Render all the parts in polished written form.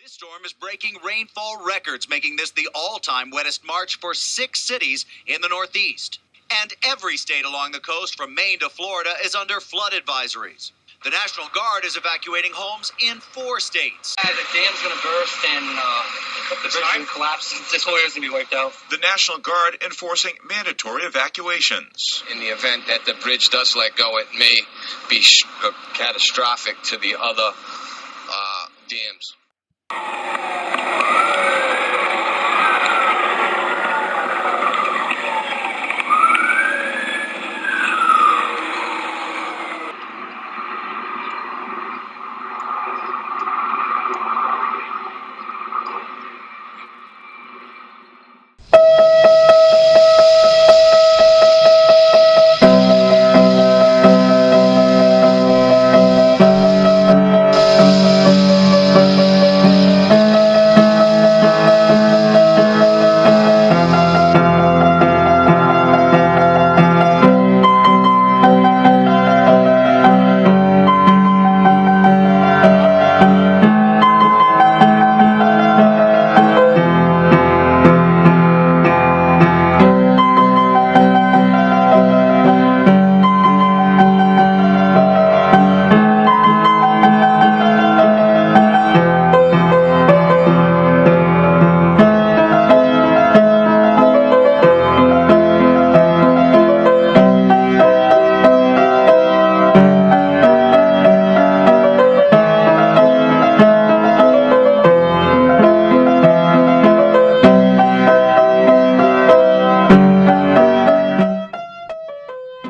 This storm is breaking rainfall records, making this the all-time wettest March for 6 cities in the Northeast. And every state along the coast from Maine to Florida is under flood advisories. The National Guard is evacuating homes in 4 states. The dam's going to burst and the bridge will collapse. This whole area is going to be wiped out. The National Guard enforcing mandatory evacuations. In the event that the bridge does let go, it may be catastrophic to the other dams.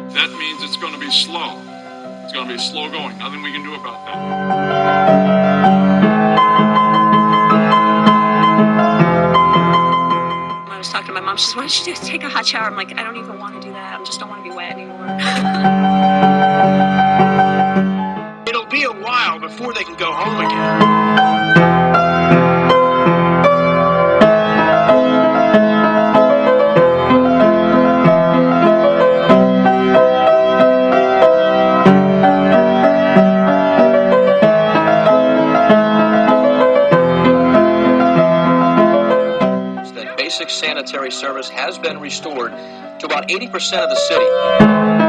That means it's going to be slow. It's going to be slow going. Nothing we can do about that. I was talking to my mom. She says, "Why don't you just take a hot shower?" I'm like, "I don't even want to do that. I just don't want to be wet anymore." It'll be a while before they can go home again. Basic sanitary service has been restored to about 80% of the city.